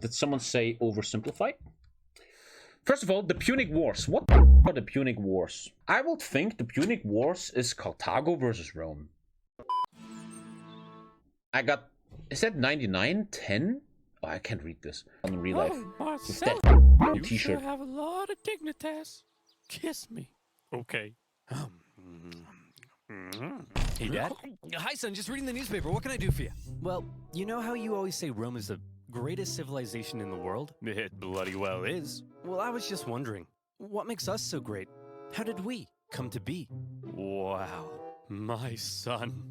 Did someone say oversimplified? First of all, the Punic Wars. What the are the Punic Wars? I would think the Punic Wars is Carthago versus Rome. I got... Is that 99? 10? Oh, I can't read this on real life. With that you t-shirt. sure have a lot of dignitas. Kiss me. Okay. Hey, Dad. Hi, son. Just reading the newspaper. What can I do for you? Well, you know how you always say Rome is the greatest civilization in the world? It bloody well is. Well, I was just wondering, what makes us so great? How did we come to be? Wow. My son.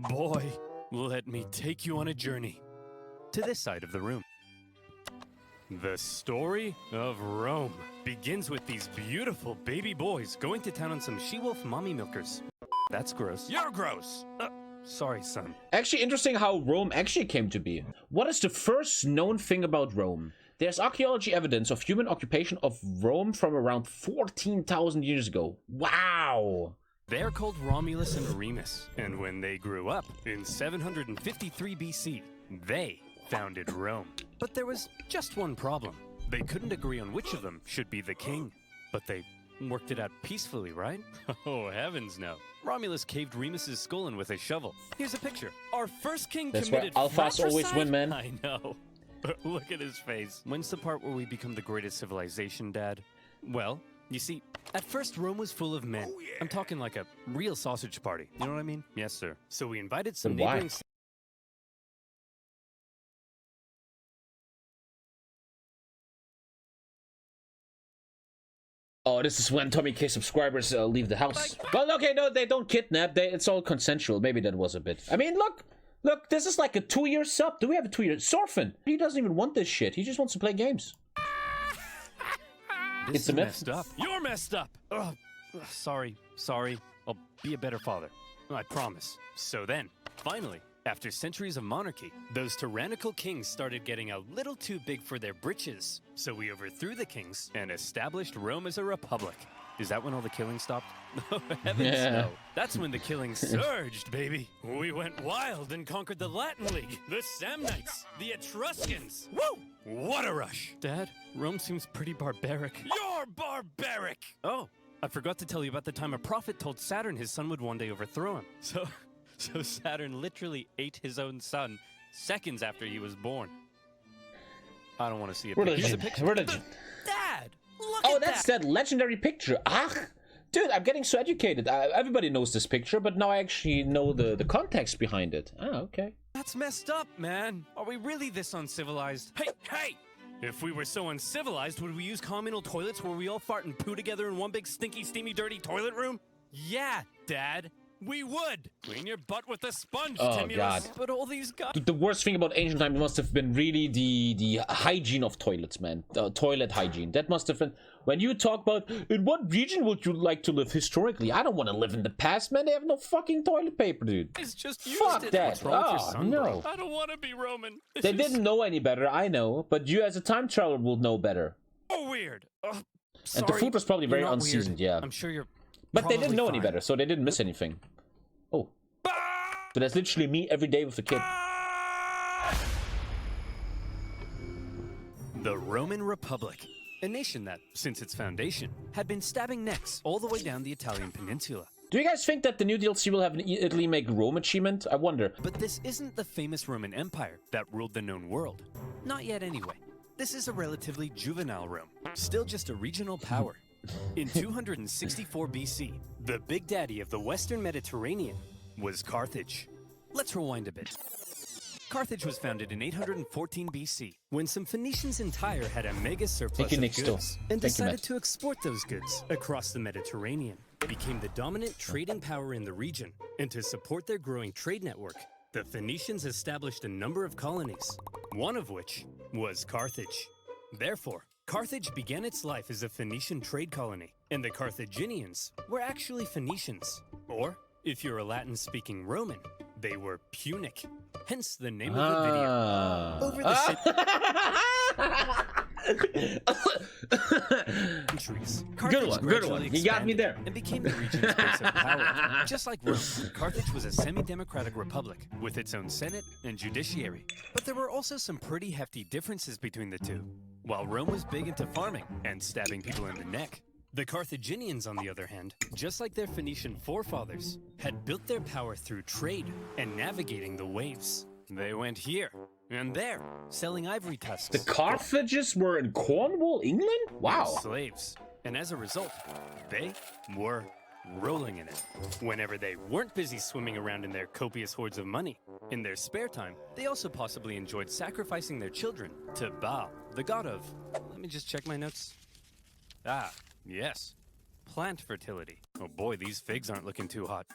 Boy, let me take you on a journey. To this side of the room. The story of Rome begins with these beautiful baby boys going to town on some she-wolf mommy milkers. That's gross. You're gross! Sorry, son. Actually, interesting how Rome actually came to be. What is the first known thing about Rome? There's archaeology evidence of human occupation of Rome from around 14,000 years ago. Wow! They're called Romulus and Remus, and when they grew up, in 753 BC, they founded Rome. But there was just one problem. They couldn't agree on which of them should be the king, but they worked it out peacefully, right? Oh, heavens no. Romulus caved Remus's skull in with a shovel. Here's a picture. Our first king That's why committed alphas always win, man. I know. But look at his face. When's the part where we become the greatest civilization, Dad? Well, you see, at first Rome was full of men. Oh, yeah. I'm talking like a real sausage party. You know what I mean? Yes, sir. So we invited some Then why? neighboring... Oh, this is when TommyKay subscribers leave the house. Well, okay, no, they don't kidnap. It's all consensual. Maybe that was a bit. I mean, look, this is like a 2-year sub. Do we have a 2-year? Sorfin. He doesn't even want this shit. He just wants to play games. This It's a is myth. messed up. You're messed up. Ugh. Sorry. I'll be a better father. I promise. So then, finally, after centuries of monarchy, those tyrannical kings started getting a little too big for their britches. So we overthrew the kings and established Rome as a republic. Is that when all the killing stopped? Oh, heavens no. That's when the killing surged, baby. We went wild and conquered the Latin League, the Samnites, the Etruscans. Woo! What a rush. Dad, Rome seems pretty barbaric. You're barbaric! Oh, I forgot to tell you about the time a prophet told Saturn his son would one day overthrow him. So Saturn literally ate his own son seconds after he was born. I don't want to see a picture. Here's a picture. Dad, look Oh, at that's that legendary picture. Ah, dude, I'm getting so educated. Everybody knows this picture, but now I actually know the context behind it. Ah, okay. That's messed up, man. Are we really this uncivilized? Hey! If we were so uncivilized, would we use communal toilets where we all fart and poo together in one big stinky, steamy, dirty toilet room? Yeah, Dad. We would! Clean your butt with a sponge, Oh, Timulus. God. But all these guys... The worst thing about ancient times must have been really the hygiene of toilets, man. Toilet hygiene. That must have been... When you talk about, in what region would you like to live historically? I don't want to live in the past, man. They have no fucking toilet paper, dude. It's just used Fuck it. that. What's wrong with your Oh, son, no. bro? I don't want to be Roman. They didn't know any better, I know. But you as a time traveler will know better. So weird. And the Sorry, food was probably you're very not unseasoned, weird. yeah. I'm sure you're But they didn't probably know any fine. better, so they didn't miss anything. Oh. So that's literally me every day with a kid. The Roman Republic. A nation that, since its foundation, had been stabbing necks all the way down the Italian peninsula. Do you guys think that the new DLC will have an Italy make Rome achievement? I wonder. But this isn't the famous Roman Empire that ruled the known world. Not yet anyway. This is a relatively juvenile Rome, still just a regional power. In 264 BC, the big daddy of the Western Mediterranean was Carthage. Let's rewind a bit. Carthage was founded in 814 BC, when some Phoenicians in Tyre had a mega surplus of goods and decided to export those goods across the Mediterranean. Became the dominant trading power in the region, and to support their growing trade network, the Phoenicians established a number of colonies, one of which was Carthage. Therefore, Carthage began its life as a Phoenician trade colony, and the Carthaginians were actually Phoenicians. Or, if you're a Latin-speaking Roman, they were Punic, hence the name of the video. Over the centuries. Good one. You got me there. And became the region's base of power. Just like Rome, Carthage was a semi-democratic republic with its own senate and judiciary. But there were also some pretty hefty differences between the two. While Rome was big into farming and stabbing people in the neck, the Carthaginians, on the other hand, just like their Phoenician forefathers, had built their power through trade and navigating the waves. They went here and there, selling ivory tusks. The Carthages were in Cornwall, England? Wow. Slaves. And as a result, they were rolling in it. Whenever they weren't busy swimming around in their copious hoards of money, in their spare time, they also possibly enjoyed sacrificing their children to Baal, the god of... Let me just check my notes. Yes. Plant fertility. Oh boy, these figs aren't looking too hot.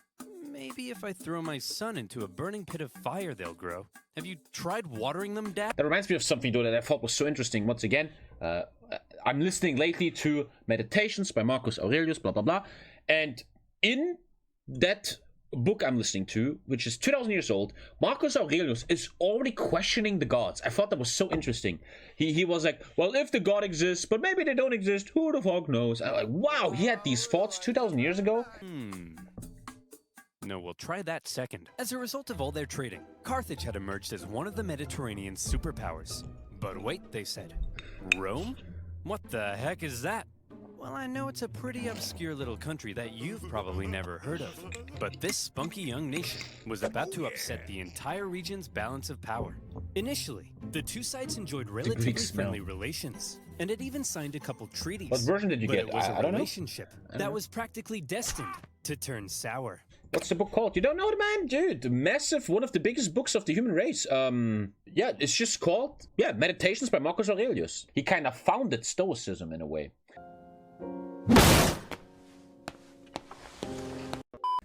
Maybe if I throw my son into a burning pit of fire, they'll grow. Have you tried watering them, Dad? That reminds me of something, though, that I thought was so interesting. Once again, I'm listening lately to Meditations by Marcus Aurelius, blah, blah, blah. And in that book I'm listening to, which is 2,000 years old, Marcus Aurelius is already questioning the gods. I thought that was so interesting. He was like, well, if the god exists, but maybe they don't exist, who the fuck knows? I'm like, wow, he had these thoughts 2,000 years ago? No, we'll try that second. As a result of all their trading, Carthage had emerged as one of the Mediterranean superpowers. But wait, they said. Rome? What the heck is that? Well, I know it's a pretty obscure little country that you've probably never heard of. But this spunky young nation was about to upset the entire region's balance of power. Initially, the two sides enjoyed relatively friendly relations, and it even signed a couple treaties. What version did you get? It was I a don't know. relationship that was practically destined to turn sour. What's the book called? You don't know it, man? Dude, massive, one of the biggest books of the human race. Yeah, it's just called, Meditations by Marcus Aurelius. He kind of founded Stoicism in a way.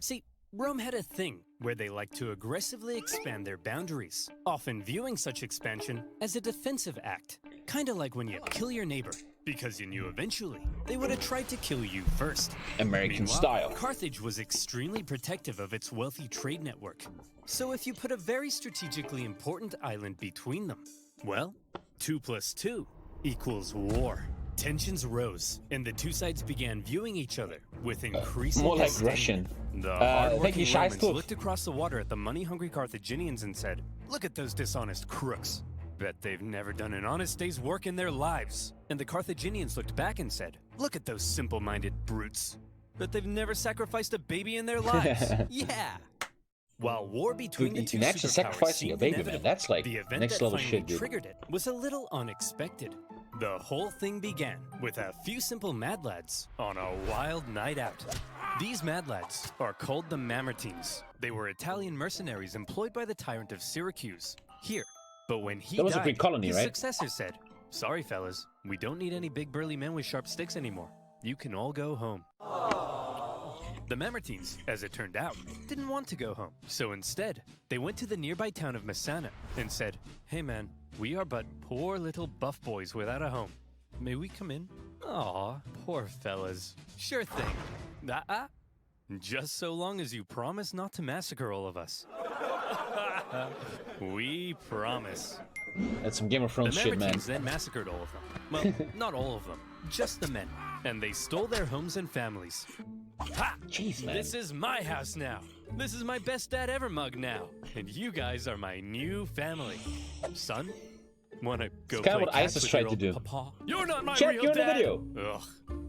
See, Rome had a thing where they liked to aggressively expand their boundaries, often viewing such expansion as a defensive act. Kinda like when you kill your neighbor, because you knew eventually they would have tried to kill you first. American Meanwhile, style. Carthage was extremely protective of its wealthy trade network. So if you put a very strategically important island between them, well, 2 + 2 = war. Tensions rose, and the two sides began viewing each other with increasing More like disdain. Russian. The thank you, hard-working Shai Romans Stuf. looked across the water at the money-hungry Carthaginians and said, "Look at those dishonest crooks. Bet they've never done an honest day's work in their lives." And the Carthaginians looked back and said, "Look at those simple-minded brutes. Bet they've never sacrificed a baby in their lives." Yeah. While war between the two actually superpowers sacrificing a seemed baby, man. inevitable, That's like the event next that level finally shit, dude. triggered it was a little unexpected. The whole thing began with a few simple mad lads on a wild night out. These mad lads are called the Mamertines. They were Italian mercenaries employed by the tyrant of Syracuse here. But when he That was a died, Greek colony, his right? successor said, "Sorry, fellas, we don't need any big burly men with sharp sticks anymore. You can all go home." The Mamertines, as it turned out, didn't want to go home. So instead, they went to the nearby town of Messana and said, "Hey man, we are but poor little buff boys without a home. May we come in?" Aw, poor fellas. Sure thing. Just so long as you promise not to massacre all of us. We promise. That's some Game of Thrones The shit, man. Mamertines then massacred all of them. Well, not all of them, just the men. And they stole their homes and families. Ha! Jeez, man. This is my house now. This is my best dad ever mug now. And you guys are my new family. Son, wanna go kinda play what catch ISIS with tried your to old do. Papa? You're not my Check, real you're in the dad. video. Ugh,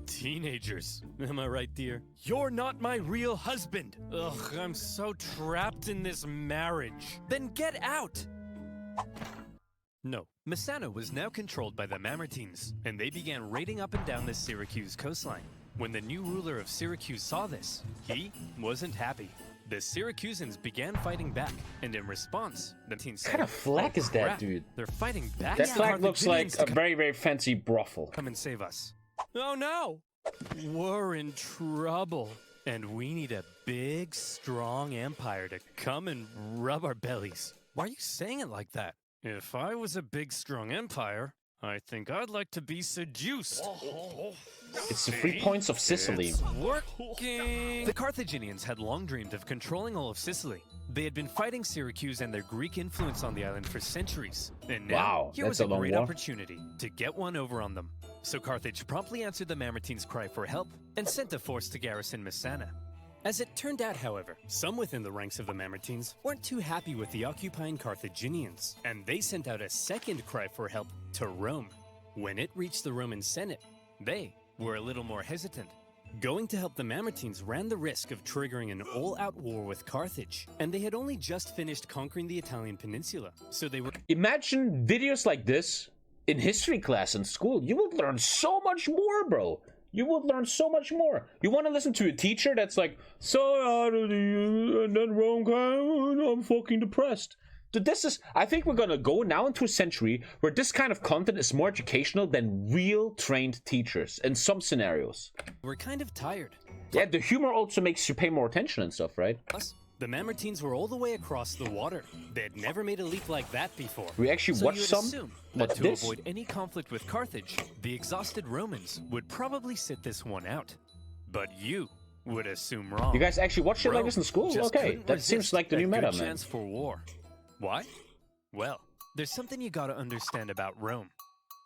teenagers. Am I right, dear? You're not my real husband. Ugh, I'm so trapped in this marriage. Then get out. No, Messana was now controlled by the Mamertines, and they began raiding up and down the Syracuse coastline. When the new ruler of Syracuse saw this, he wasn't happy. The Syracusans began fighting back, and in response, the team said, What kind of flag is that, crap, dude? They're fighting back. That The flag looks like Carthaginians a to very, very fancy brothel. come and save us. Oh no! We're in trouble, and we need a big, strong empire to come and rub our bellies. Why are you saying it like that? If I was a big, strong empire, I think I'd like to be seduced. It's the 3 points of Sicily. It's working! The Carthaginians had long dreamed of controlling all of Sicily. They had been fighting Syracuse and their Greek influence on the island for centuries, and now Wow, here that's was a a long great war. opportunity to get one over on them. So Carthage promptly answered the Mamertines' cry for help and sent a force to garrison Messana. As it turned out, however, some within the ranks of the Mamertines weren't too happy with the occupying Carthaginians, and they sent out a second cry for help to Rome. When it reached the Roman Senate, they were a little more hesitant. Going to help the Mamertines ran the risk of triggering an all-out war with Carthage, and they had only just finished conquering the Italian peninsula, so they were... Imagine videos like this in history class in school. You would learn so much more, bro. You would learn so much more. You want to listen to a teacher that's like, so and then Rome came, I'm fucking depressed. Dude, this is, I think we're gonna go now into a century where this kind of content is more educational than real trained teachers in some scenarios. We're kind of tired. Yeah, the humor also makes you pay more attention and stuff, right? Plus, the Mamertines were all the way across the water. They had never made a leap like that before. We actually So watched you'd some. assume What's that to this? avoid any conflict with Carthage, the exhausted Romans would probably sit this one out. But you would assume wrong. You guys actually watched it like Rome this in school? just Okay, couldn't that seems resist like the a new good meta, man. chance for war. Why? Well, there's something you gotta understand about Rome.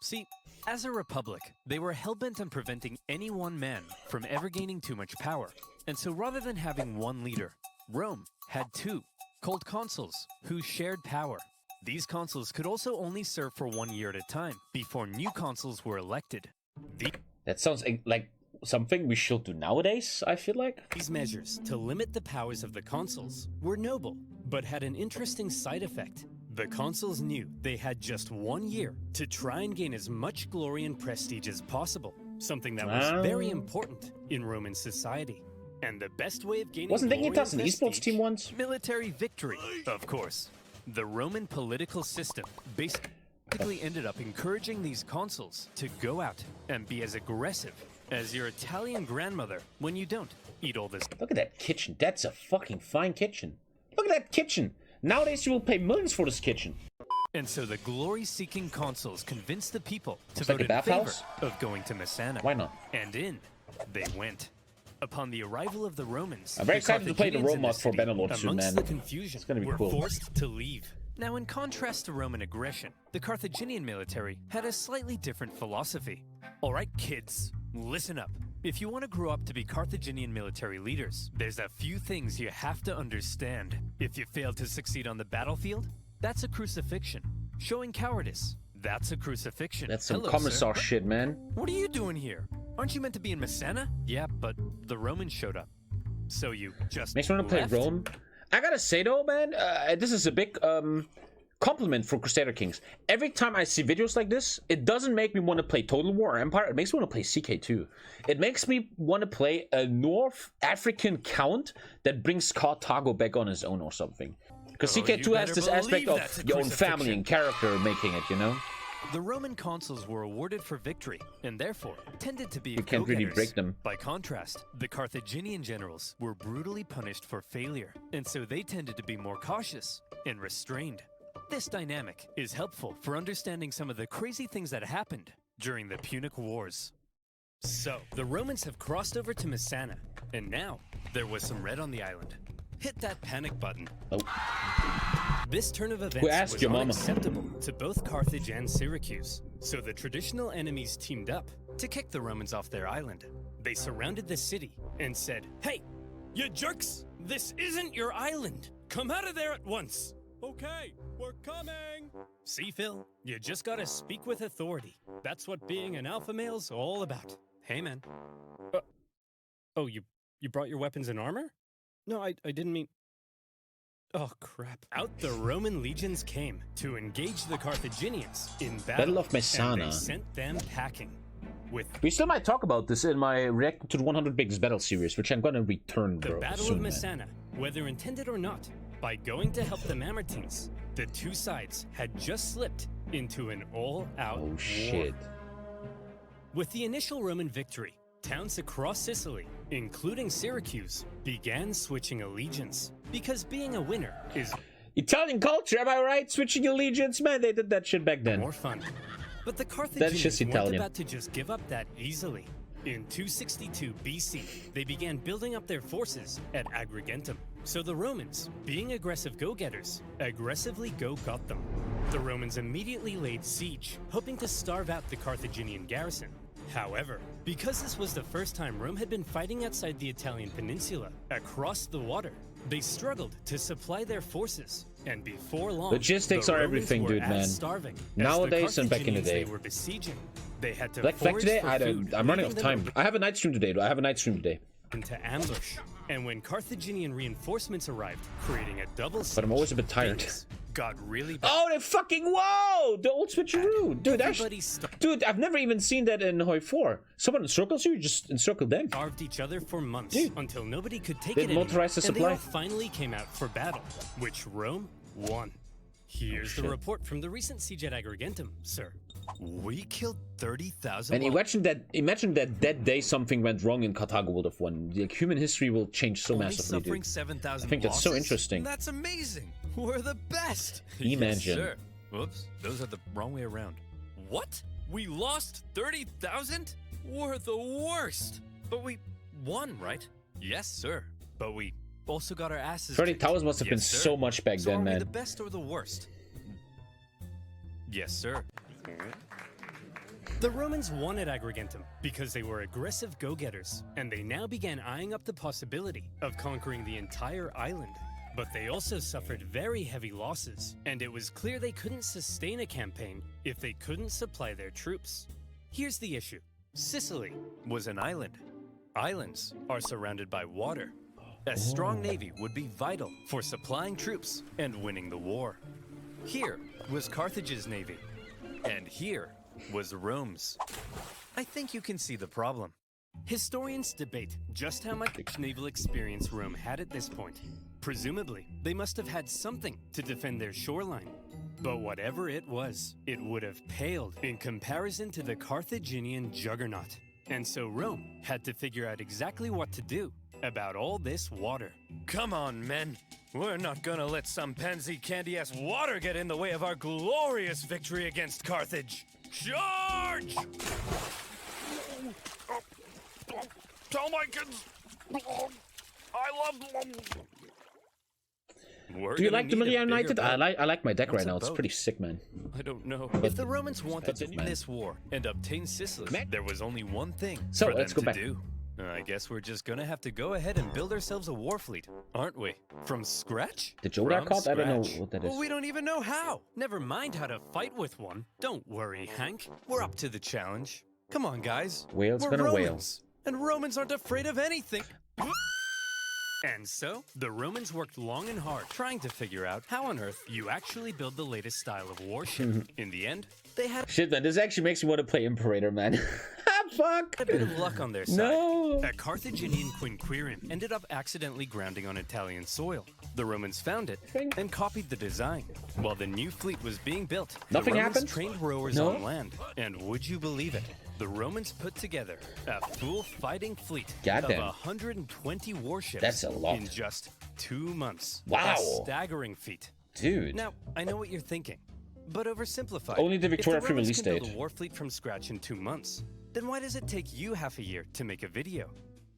See, as a republic, they were hellbent on preventing any one man from ever gaining too much power. And so rather than having one leader, Rome had two, called consuls, who shared power. These consuls could also only serve for 1 year at a time, before new consuls were elected. That sounds like something we should do nowadays, I feel like. These measures to limit the powers of the consuls were noble, but had an interesting side effect. The consuls knew they had just 1 year to try and gain as much glory and prestige as possible, something that was very important in Roman society. And the best way of gaining Wasn't glory and Dignitas an esports prestige, team once? military victory, of course. The Roman political system basically ended up encouraging these consuls to go out and be as aggressive as your Italian grandmother when you don't eat all this. Look at that kitchen. That's a fucking fine kitchen. Look at that kitchen. Nowadays you will pay millions for this kitchen. And so the glory-seeking consuls convinced the people to It's like vote a in favor bathhouse? of going to Messana. Why not? And in they went. Upon the arrival of the Romans, I'm very the excited to play the Carthaginians Rome in mod for city, Bannerlord soon, amongst man. the confusion, It's gonna be were cool. forced to leave. Now, in contrast to Roman aggression, the Carthaginian military had a slightly different philosophy. All right, kids, listen up. If you want to grow up to be Carthaginian military leaders, there's a few things you have to understand. If you fail to succeed on the battlefield, that's a crucifixion. Showing cowardice, that's a crucifixion. That's some Hello, commissar sir. shit, man. What are you doing here? Aren't you meant to be in Messana? Yeah, but the Romans showed up. So you just Makes me want to play left? Rome. I gotta say though, man, this is a big compliment for Crusader Kings. Every time I see videos like this, it doesn't make me want to play Total War or Empire. It makes me want to play CK2. It makes me want to play a North African count that brings Carthago back on his own or something. Because Oh, CK2 you has better this aspect believe that's of a your own family crucifixion. and character making it, you know? The Roman consuls were awarded for victory, and therefore tended to be You can't really go-getters. break them. By contrast, the Carthaginian generals were brutally punished for failure, and so they tended to be more cautious and restrained. This dynamic is helpful for understanding some of the crazy things that happened during the Punic Wars. So, the Romans have crossed over to Messana, and now there was some red on the island. Hit that panic button. Oh. This turn of events asked was your mama? unacceptable to both Carthage and Syracuse, so the traditional enemies teamed up to kick the Romans off their island. They surrounded the city and said, "Hey, you jerks! This isn't your island! Come out of there at once!" "Okay, we're coming!" See, Phil, you just gotta speak with authority. That's what being an alpha male's all about. Hey, man. Oh, you brought your weapons and armor? No, I didn't mean... Oh, crap. Out the Roman legions came to engage the Carthaginians in Battle of Messana. and they sent them packing. With We still might talk about this in my React to the 100 Biggest Battle series, which I'm gonna return, the bro, Battle soon, of man. Messana, whether intended or not, by going to help the Mamertines, the two sides had just slipped into an all-out Oh war. shit. With the initial Roman victory, towns across Sicily, including Syracuse, began switching allegiance. Because being a winner is Italian culture, am I right? Switching allegiance, man, they did that shit back then. more fun. But the just Carthaginians weren't Italian. about to just give up that easily. In 262 BC, they began building up their forces at Agrigentum. So the Romans, being aggressive go-getters, aggressively go-got them. The Romans immediately laid siege, hoping to starve out the Carthaginian garrison. However, because this was the first time Rome had been fighting outside the Italian peninsula, across the water, they struggled to supply their forces. And before long, logistics the are Romans everything, were dude, as man. starving as Nowadays the and back in the Carthaginians day. they were besieging. They had to Back forage today, for food, I'm running out leaving of them time. I have a night stream today. I have a night stream today. into ambush. And when Carthaginian reinforcements arrived, creating a double siege, But I'm always a bit tired. things got really bad. Oh, they fucking whoa! The old switcheroo, dude. Everybody Dude, I've never even seen that in Hoi 4. Someone encircles you, just encircle them. starved each other for months, Dude. until nobody could take They it anymore, motorized the and they supply. all finally came out for battle, which Rome won. Here's the shit. report from the recent siege at Agrigentum, sir. We killed 30,000. And imagine that day something went wrong in Carthago would have won. Like, human history will change so Only massively, suffering dude. 7,000 I think that's so losses? interesting. That's amazing. We're the best. Imagine. Yes, sir. Whoops, those are the wrong way around. What? We lost 30,000? We're the worst. But we won, right? Yes, sir. But we also got our asses 30,000 must have been Yes, sir. so much back So then, are we man. the best or the worst? Yes, sir. The Romans won at Agrigentum because they were aggressive go-getters, and they now began eyeing up the possibility of conquering the entire island. But they also suffered very heavy losses, and it was clear they couldn't sustain a campaign if they couldn't supply their troops. Here's the issue. Sicily Was an island. Islands are surrounded by water. A strong navy would be vital for supplying troops and winning the war. Here was Carthage's navy, and here was Rome's. I think you can see the problem. Historians debate just how much naval experience Rome had at this point. Presumably, they must have had something to defend their shoreline. But whatever it was, it would have paled in comparison to the Carthaginian juggernaut. And so Rome had to figure out exactly what to do about all this water. Come on, men. We're not gonna let some pansy candy-ass water get in the way of our glorious victory against Carthage. Charge! Tell my kids I love them. Do you like the Mylae United? I like my deck What's right now. a It's boat? pretty sick, man. I don't know. If the Romans wanted to win this war and obtain Sicily, there was only one thing So, for them let's go to back. do. I guess we're just gonna have to go ahead and build ourselves a war fleet, aren't we? From scratch? The Joda From card? I don't know scratch. what that is. Well, we don't even know how. Never mind how to fight with one. Don't worry, Hank. We're up to the challenge. Come on, guys. Whale's We're gonna whale. Romans, and Romans aren't afraid of anything. And so, the Romans worked long and hard trying to figure out how on earth you actually build the latest style of warship. In the end, they had Shit, man. This actually makes me want to play Imperator, man. Fuck. a bit of luck on their side. No. A Carthaginian quinquereme ended up accidentally grounding on Italian soil. The Romans found it and copied the design. While the new fleet was being built, Nothing the Romans happened? trained rowers No? on land. And would you believe it? The Romans put together a full fighting fleet Goddamn. of 120 warships That's a lot. in just 2 months. Wow. A staggering feat. Dude. Now, I know what you're thinking, but oversimplified. Only the If Victoria the free Romans release can build date. a war fleet from scratch in 2 months, then why does it take you half a year to make a video?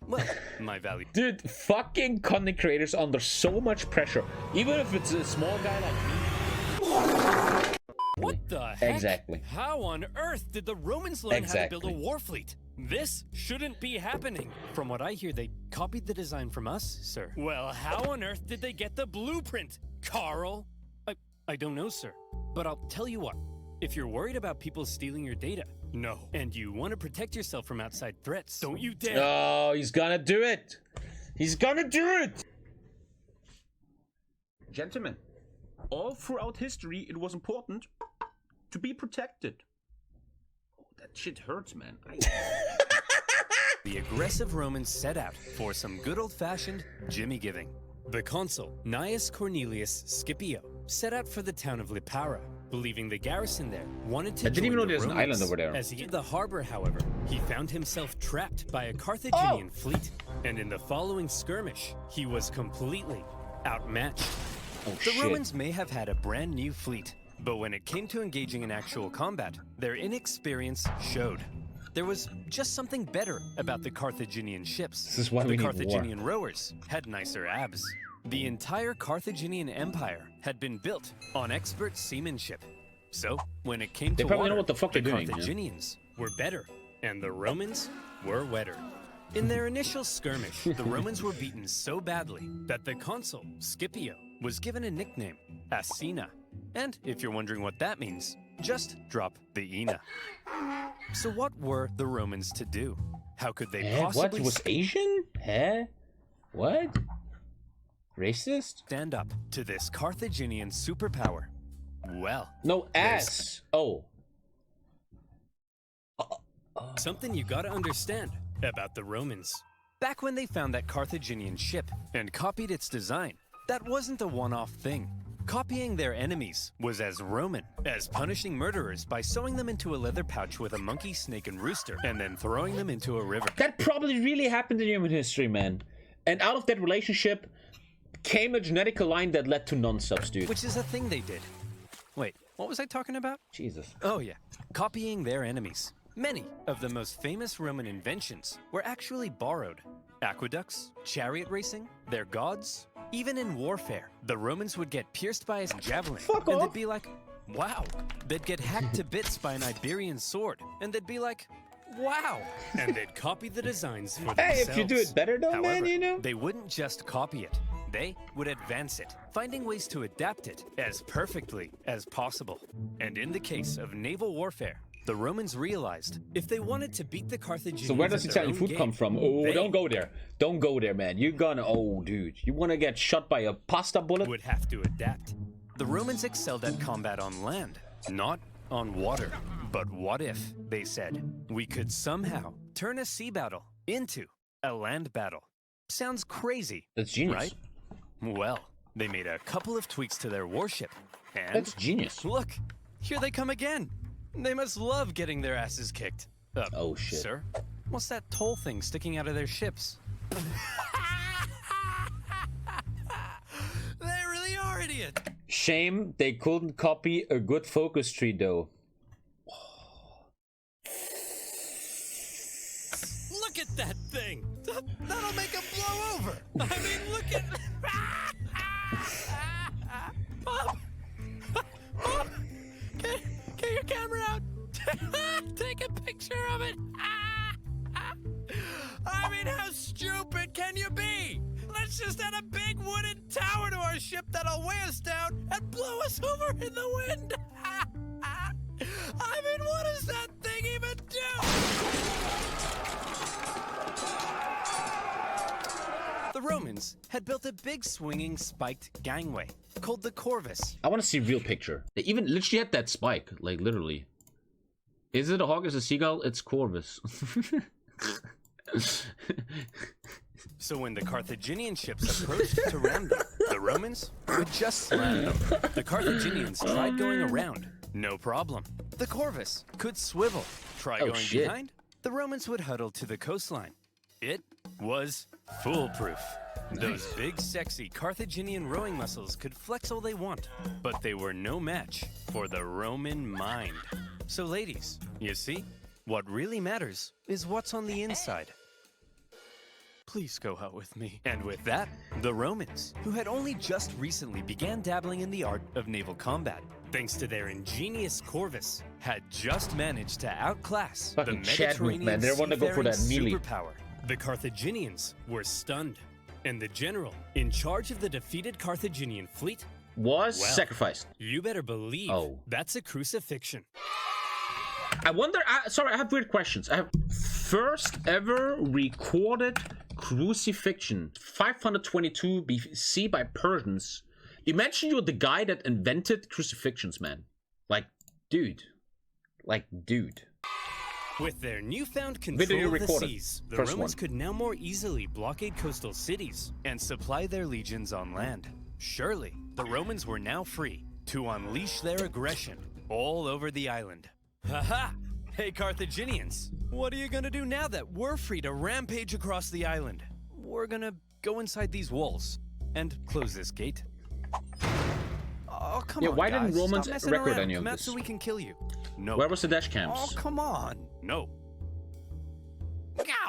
Well, my value. Dude, fucking content creators under so much pressure. Even if it's a small guy like me. What the heck? Exactly. How on earth did the Romans learn how to build Exactly. a war fleet? This shouldn't be happening. From what I hear, they copied the design from us, sir. Well, how on earth did they get the blueprint, Carl? I don't know, sir. But I'll tell you what. If you're worried about people stealing your data, no. And you want to protect yourself from outside threats, don't you dare. Oh, he's gonna do it. He's gonna do it. Gentlemen, all throughout history, it was important to be protected. Oh, that shit hurts, man. The aggressive Romans set out for some good old-fashioned jimmy-giving. The consul, Gnaeus Cornelius Scipio, set out for the town of Lipara, believing the garrison there wanted to I didn't even join know the there's an Romans. island over there. As he hit the harbor, however, he found himself trapped by a Carthaginian fleet, and in the following skirmish, he was completely outmatched. Oh, The shit. Romans may have had a brand new fleet, but when it came to engaging in actual combat, their inexperience showed. There was just something better about the Carthaginian ships. This is why we The need war. Carthaginian rowers had nicer abs. The entire Carthaginian Empire had been built on expert seamanship. So, when it came They to probably water, know what the fuck they're doing. Yeah. Carthaginians were better, and the Romans were wetter. In their initial skirmish, the Romans were beaten so badly that the consul, Scipio, was given a nickname, Asina. And if you're wondering what that means, just drop the Ina. So what were the Romans to do? How could they possibly... What? Was Asian? What? Racist? Stand up to this Carthaginian superpower? Well... No, ass! Oh. Something you gotta understand about the Romans. Back when they found that Carthaginian ship and copied its design, that wasn't a one-off thing. Copying their enemies was as Roman as punishing murderers by sewing them into a leather pouch with a monkey, snake, and rooster, and then throwing them into a river. That probably really happened in human history, man. And out of that relationship came a genetic line that led to non-subs, dude. Which is a thing they did. Wait, what was I talking about? Jesus. Oh yeah, copying their enemies. Many of the most famous Roman inventions were actually borrowed. Aqueducts, chariot racing, their gods. Even in warfare, the Romans would get pierced by a javelin, and they'd be like, wow. They'd get hacked to bits by an Iberian sword, and they'd be like, wow. And they'd copy the designs for themselves. Hey, if you do it better though, However, man, you know? they wouldn't just copy it. They would advance it, finding ways to adapt it as perfectly as possible. And in the case of naval warfare, the Romans realized if they wanted to beat the Carthaginians. So where does Italian food come from? Oh, don't go there. Don't go there, man. You're gonna... Oh, dude. You wanna get shot by a pasta bullet? Would have to adapt. The Romans excelled at combat on land, not on water. But what if, they said, we could somehow turn a sea battle into a land battle? Sounds crazy. That's genius. Right? Well, they made a couple of tweaks to their warship. And That's genius. look, here they come again. They must love getting their asses kicked. Oh, shit. Sir, what's that toll thing sticking out of their ships? They really are idiots. Shame they couldn't copy a good focus tree, though. Look at that thing. That'll make them blow over. I mean, look at... Mom! Mom! Get your camera out. Take a picture of it. I mean, how stupid can you be? Let's just add a big wooden tower to our ship that'll weigh us down and blow us over in the wind. I mean, what does that thing even do? The Romans had built a big swinging spiked gangway called the Corvus. I want to see a real picture. They even literally had that spike, like literally. Is it a hawk? Is it a seagull? It's Corvus. So when the Carthaginian ships approached to ram them, the Romans would just slam them. The Carthaginians tried going around, no problem. The Corvus could swivel. Try going behind, the Romans would huddle to the coastline. It was foolproof. Those big, sexy Carthaginian rowing muscles could flex all they want, but they were no match for the Roman mind. So ladies, you see, what really matters is what's on the inside. Please go out with me. And with that, the Romans, who had only just recently began dabbling in the art of naval combat, thanks to their ingenious Corvus, had just managed to outclass the Mediterranean man. They want to go for that melee superpower. The Carthaginians were stunned, and the general in charge of the defeated Carthaginian fleet was sacrificed. You better believe that's a crucifixion. I wonder, sorry, I have weird questions. I have first ever recorded crucifixion, 522 BC by Persians. Imagine you're the guy that invented crucifixions, man. Like, dude. With their newfound control of the seas, the Romans could now more easily blockade coastal cities and supply their legions on land. Surely, the Romans were now free to unleash their aggression all over the island. Haha! Hey Carthaginians, what are you gonna do now that we're free to rampage across the island? We're gonna go inside these walls and close this gate. Oh, come on, why guys. didn't Romans Stop messing record around. any of Come out this? so we can kill you. No. Where was the dash Oh, cams? come on. No.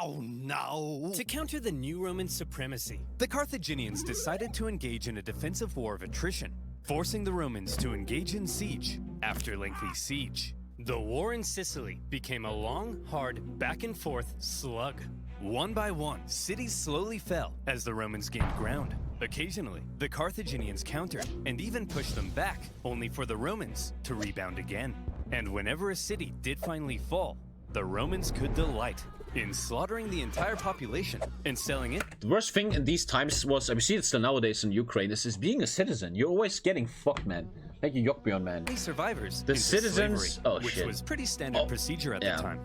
Oh, no! To counter the new Roman supremacy, the Carthaginians decided to engage in a defensive war of attrition, forcing the Romans to engage in siege. After lengthy siege, the war in Sicily became a long, hard, back-and-forth slug. One by one, cities slowly fell as the Romans gained ground. Occasionally, the Carthaginians countered and even pushed them back, only for the Romans to rebound again. And whenever a city did finally fall, the Romans could delight in slaughtering the entire population and selling it. The worst thing in these times was, I see it still nowadays in Ukraine, is being a citizen. You're always getting fucked, man. Like a Yokbion, man. Survivors the into citizens, slavery, oh which shit, was pretty standard procedure at the time.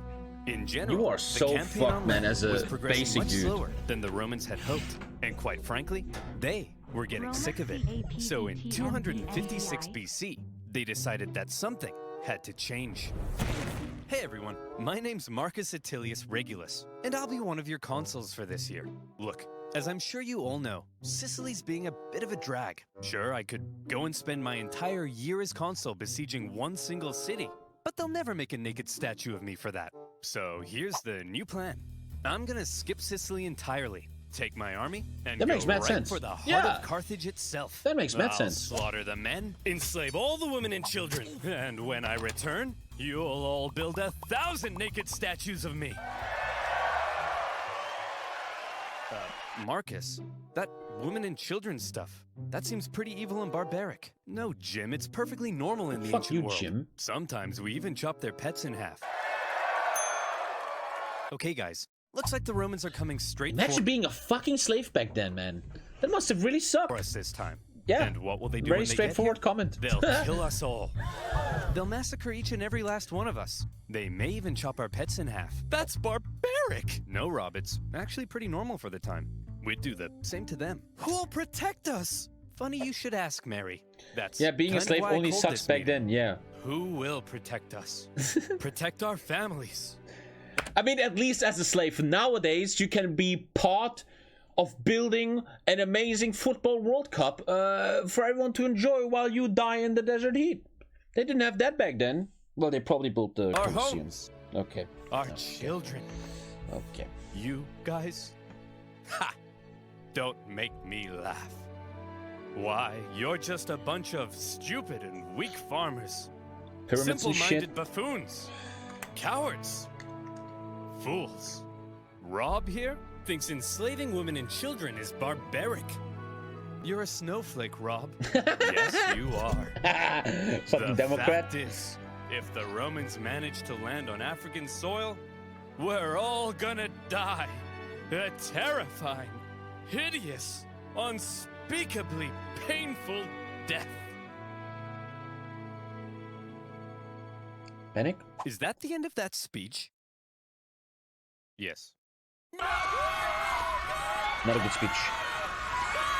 In general, you are so fucked, man, as a basic much dude. Slower than the Romans had hoped, and quite frankly, they were getting sick of it. So in 256 BC, they decided that something had to change. Hey everyone, my name's Marcus Attilius Regulus, and I'll be one of your consuls for this year. Look, as I'm sure you all know, Sicily's being a bit of a drag. Sure, I could go and spend my entire year as consul besieging one single city, but they'll never make a naked statue of me for that. So here's the new plan. I'm gonna skip Sicily entirely, take my army, and that go makes mad right sense. for the heart of Carthage itself. That makes mad I'll sense. Slaughter the men, enslave all the women and children, and when I return, you'll all build 1,000 naked statues of me. Marcus, that women and children stuff, that seems pretty evil and barbaric. No, Jim, it's perfectly normal in the Fuck ancient you, world. Jim. Sometimes we even chop their pets in half. Okay, guys, looks like the Romans are coming straight Imagine being a fucking slave back then, man. That must have really sucked. for us this time. Yeah. And what will they do Very when they straightforward get comment. here? They'll kill us all. They'll massacre each and every last one of us. They may even chop our pets in half. That's barbaric! No, Rob, it's actually pretty normal for the time. We'd do the same to them. Who'll protect us? Funny you should ask, Mary. That's Yeah, being a kind of slave why I only called sucks this back meeting. then, yeah. Who will protect us? Protect our families. I mean, at least as a slave nowadays, you can be part of building an amazing football World Cup for everyone to enjoy while you die in the desert heat. They didn't have that back then. Well, they probably built the Our Colosseum. homes. Okay. Our children. Okay. You guys? Ha! Don't make me laugh. Why, you're just a bunch of stupid and weak farmers. Pyramids and Simple-minded shit. buffoons. Cowards. Fools. Rob here thinks enslaving women and children is barbaric. You're a snowflake, Rob. Yes, you are. Fucking The Democrat. fact is, if the Romans manage to land on African soil, we're all gonna die. A terrifying, hideous, unspeakably painful death. Panic? Is that the end of that speech? Yes. Not a good speech.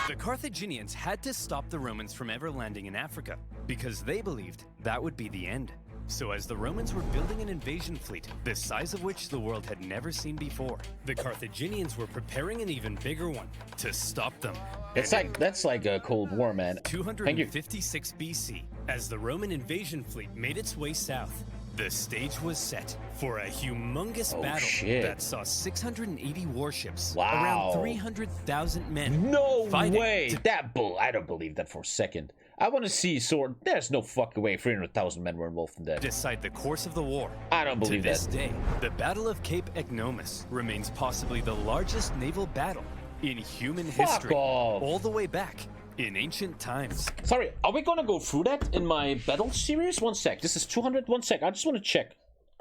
The Carthaginians had to stop the Romans from ever landing in Africa because they believed that would be the end. So as the Romans were building an invasion fleet, the size of which the world had never seen before, the Carthaginians were preparing an even bigger one to stop them. That's like a Cold War, man. Thank you. 256 BC, as the Roman invasion fleet made its way south, the stage was set for a humongous battle shit. that saw 680 warships, Wow. around 300,000 men. No fighting way! to That bull. I don't believe that for a second. I want to see sword. There's no fucking way 300,000 men were involved in that. decide the course of the war. I don't believe To this that. day, the Battle of Cape Ecnomus remains possibly the largest naval battle in human history, off. all the way back in ancient times. Sorry, are we gonna go through that in my battle series? One sec. This is 200. One sec. I just want to check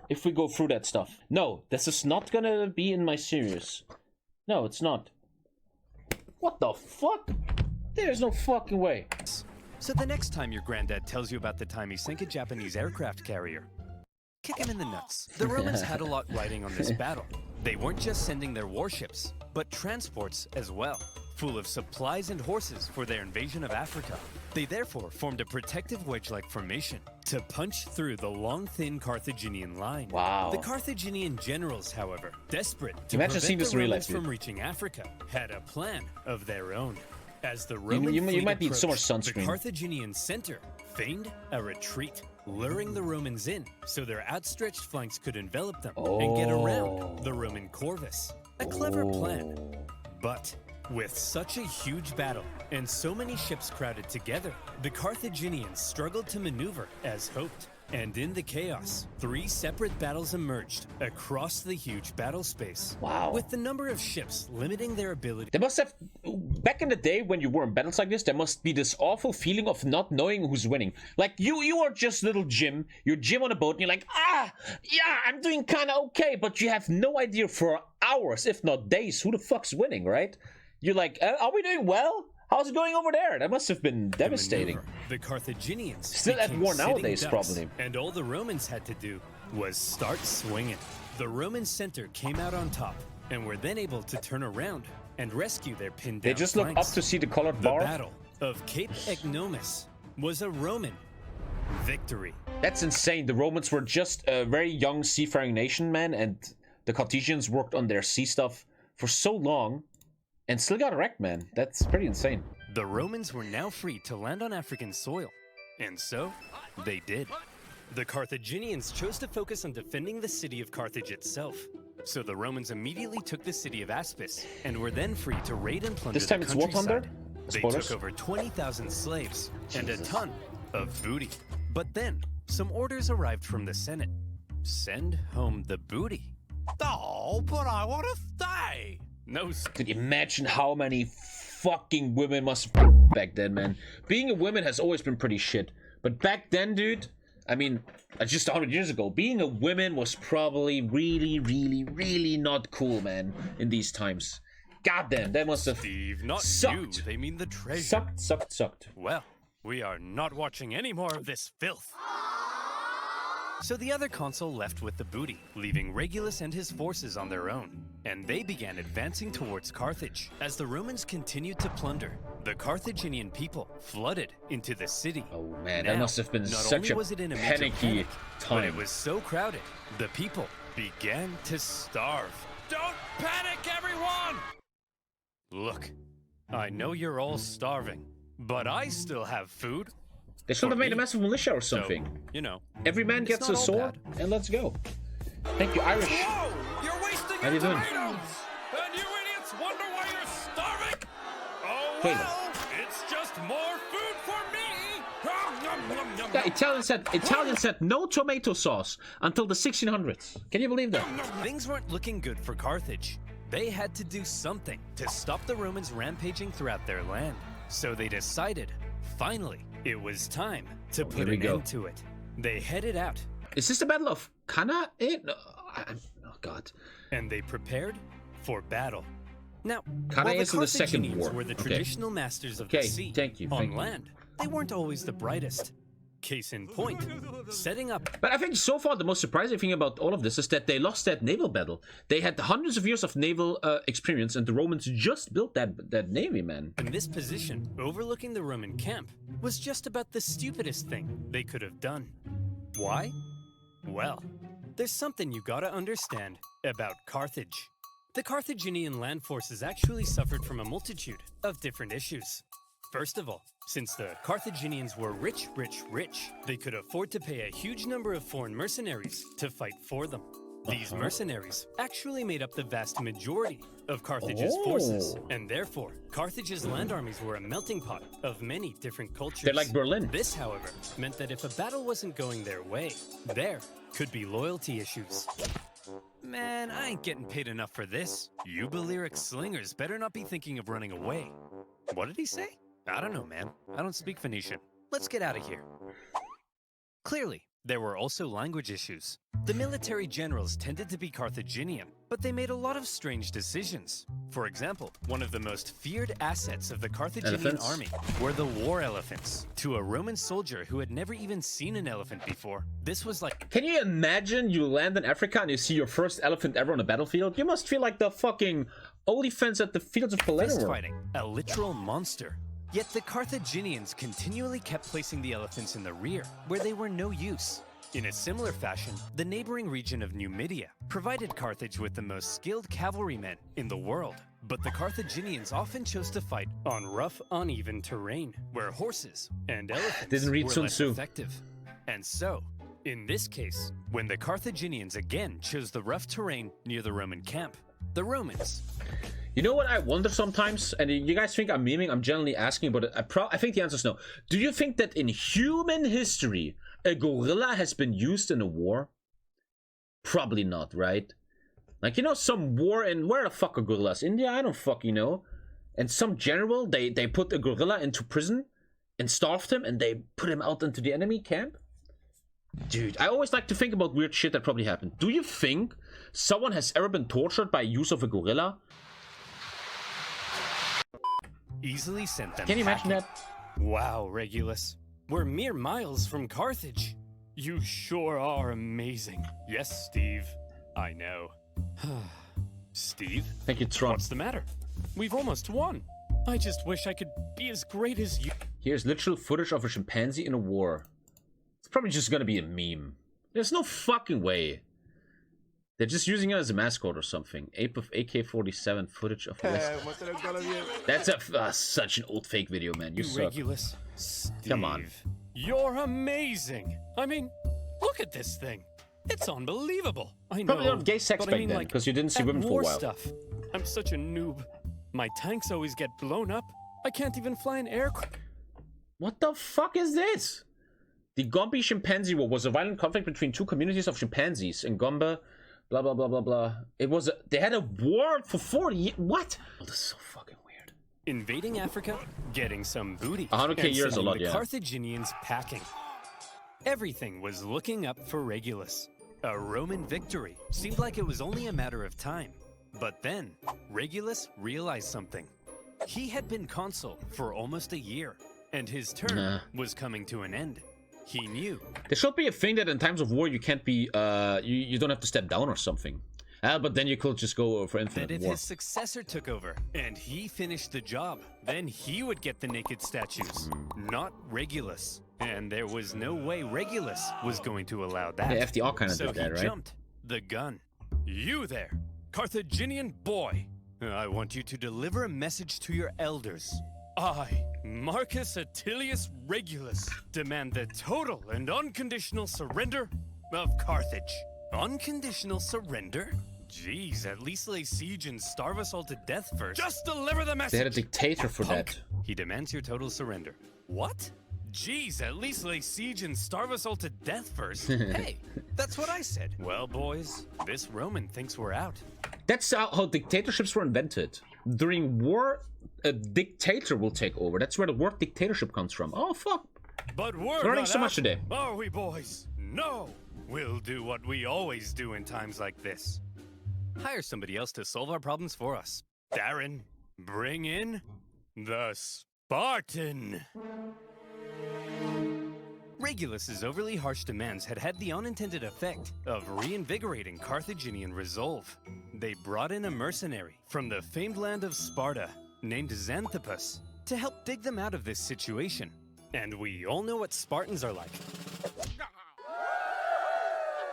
if we go through that stuff. No, this is not gonna be in my series. No, it's not. What the fuck? There's no fucking way. So the next time your granddad tells you about the time he sank a Japanese aircraft carrier, kick him in the nuts. The Romans had a lot riding on this battle. They weren't just sending their warships, but transports as well, full of supplies and horses for their invasion of Africa. They therefore formed a protective wedge-like formation to punch through the long, thin Carthaginian line. Wow. The Carthaginian generals, however, desperate to Imagine seeing prevent this the in real Romans life, from dude. reaching Africa, had a plan of their own. As the Roman you fleet might need so much approached, sunscreen. the Carthaginian center feigned a retreat, luring the Romans in so their outstretched flanks could envelop them and get around the Roman Corvus. A clever plan. But with such a huge battle and so many ships crowded together, the Carthaginians struggled to maneuver as hoped. And in the chaos, 3 separate battles emerged across the huge battle space. Wow. With the number of ships limiting their ability. There must have, back in the day when you were in battles like this, there must be this awful feeling of not knowing who's winning. Like, you are just little Jim, you're Jim on a boat, and you're like, yeah, I'm doing kind of okay, but you have no idea for hours, if not days, who the fuck's winning, right? You're like, are we doing well? How's it going over there? That must have been devastating. The Carthaginians still at war nowadays, probably. And all the Romans had to do was start swinging. The Roman center came out on top and were then able to turn around and rescue their pinned down They just look up to see the colored bar. The Battle of Cape Ecnomus was a Roman victory. That's insane. The Romans were just a very young seafaring nation, man, and the Carthaginians worked on their sea stuff for so long. And still got wrecked, man. That's pretty insane. The Romans were now free to land on African soil. And so, they did. The Carthaginians chose to focus on defending the city of Carthage itself. So the Romans immediately took the city of Aspis and were then free to raid and plunder this time the it's War Thunder? They took over 20,000 slaves and a ton of booty. But then, some orders arrived from the Senate. Send home the booty. Oh, but I want to stay. No, Could you imagine how many fucking women must have back then, man? Being a woman has always been pretty shit. But back then, dude, I mean, just 100 years ago, being a woman was probably really, really, really not cool, man, in these times. Goddamn, that must have Steve, not sucked. you. They mean the treasure. Sucked. Well, we are not watching any more of this filth. So the other consul left with the booty, leaving Regulus and his forces on their own. And they began advancing towards Carthage. As the Romans continued to plunder, the Carthaginian people flooded into the city. Oh man, Now, that must have been not such only a was it in a major panicky panic, But time. it was so crowded, the people began to starve. Don't panic, everyone! Look, I know you're all starving, but I still have food. They should have for made a me. massive militia or So, something. you know, Every man it's gets a not all sword, bad. and let's go. Thank you, Irish. Whoa! You're wasting How your you doing? tomatoes! And you idiots wonder why you're starving? Oh Caleb. well, it's just more food for me! Yeah, Italian said no tomato sauce until the 1600s. Can you believe that? Things weren't looking good for Carthage. They had to do something to stop the Romans rampaging throughout their land. So they decided, finally, it was time to here put we an go. end to it. They headed out, Is this the Battle of Cana? Oh god. and they prepared for battle. Now, Cannae while the is in the Second Carthaginians War. were the Okay. traditional masters of Okay, the sea, thank you, on thank you. land, they weren't always the brightest. Case in point, setting up But I think so far the most surprising thing about all of this is that they lost that naval battle. They had hundreds of years of naval experience, and the Romans just built that navy, man. in this position, overlooking the Roman camp, was just about the stupidest thing they could have done. Why? Well, there's something you gotta understand about Carthage. The Carthaginian land forces actually suffered from a multitude of different issues. First of all, since the Carthaginians were rich, they could afford to pay a huge number of foreign mercenaries to fight for them. These mercenaries actually made up the vast majority of Carthage's forces, and therefore, Carthage's land armies were a melting pot of many different cultures. They're like Berlin. This, however, meant that if a battle wasn't going their way, there could be loyalty issues. Man, I ain't getting paid enough for this. You Balearic slingers better not be thinking of running away. What did he say? I don't know, man. I don't speak Phoenician. Let's get out of here. Clearly, there were also language issues. The military generals tended to be Carthaginian, but they made a lot of strange decisions. For example, one of the most feared assets of the Carthaginian Elephants? army were the war elephants. To a Roman soldier who had never even seen an elephant before, this was like Can you imagine you land in Africa and you see your first elephant ever on a battlefield? You must feel like the fucking Olifants at the fields of fist Palermo. fighting, a literal monster. Yet the Carthaginians continually kept placing the elephants in the rear, where they were no use. In a similar fashion, the neighboring region of Numidia provided Carthage with the most skilled cavalrymen in the world. But the Carthaginians often chose to fight on rough, uneven terrain, where horses and elephants Didn't read were Sun less Tzu. effective. And so, in this case, when the Carthaginians again chose the rough terrain near the Roman camp, the Romans... You know what I wonder sometimes? And you guys think I'm memeing? I'm generally asking, but I think the answer is no. Do you think that in human history, a gorilla has been used in a war? Probably not, right? Like, you know, some war in... Where the fuck are gorillas? India? I don't fucking know. And some general, they put a gorilla into prison and starved him, and they put him out into the enemy camp? Dude, I always like to think about weird shit that probably happened. Do you think someone has ever been tortured by use of a gorilla? Easily sent them. Can you imagine packing. that? Wow, Regulus. We're mere miles from Carthage. You sure are amazing. Yes, Steve. I know. Steve? Thank you, Tron. What's the matter? We've almost won. I just wish I could be as great as you. Here's literal footage of a chimpanzee in a war. It's probably just gonna be a meme. There's no fucking way. They're just using it as a mascot or something. Ape of AK-47 footage of West. That's such an old fake video, man. You suck. Regulus. Steve, Come on. You're amazing. I mean, look at this thing. It's unbelievable. I know. Probably not gay sex but back I mean, then, like, because you didn't see that women for war a while. Stuff. I'm such a noob. My tanks always get blown up. I can't even fly an aircraft. What the fuck is this? The Gombe Chimpanzee War was a violent conflict between two communities of chimpanzees in Gombe. Blah, blah, blah, blah, blah. It was they had a war for 40 years. What? Oh, this is so fucking weird. Invading Africa, getting some booty. 100k and years a lot, sending the yeah. Carthaginians packing. Everything was looking up for Regulus. A Roman victory seemed like it was only a matter of time. But then, Regulus realized something. He had been consul for almost a year, and his term was coming to an end. He knew. There should be a thing that in times of war you can't be, you don't have to step down or something. But then you could just go for infinite That if war. his successor took over and he finished the job, then he would get the naked statues, not Regulus. And there was no way Regulus was going to allow that. Yeah, FDR kind of so did that, he right? jumped the gun. You there, Carthaginian boy. I want you to deliver a message to your elders. I, Marcus Attilius Regulus, demand the total and unconditional surrender of Carthage. Unconditional surrender? Jeez, at least lay siege and starve us all to death first. Just deliver the message! They had a dictator for Punk. that. He demands your total surrender. What? Jeez, at least lay siege and starve us all to death first. Hey, that's what I said. Well, boys, this Roman thinks we're out. That's how dictatorships were invented. During war, a dictator will take over. That's where the word dictatorship comes from. Oh, fuck. But we're Learning not so much out, today. are we, boys? No. We'll do what we always do in times like this. Hire somebody else to solve our problems for us. Darren, bring in the Spartan. Regulus's overly harsh demands had the unintended effect of reinvigorating Carthaginian resolve. They brought in a mercenary from the famed land of Sparta named Xanthippus to help dig them out of this situation. And we all know what Spartans are like.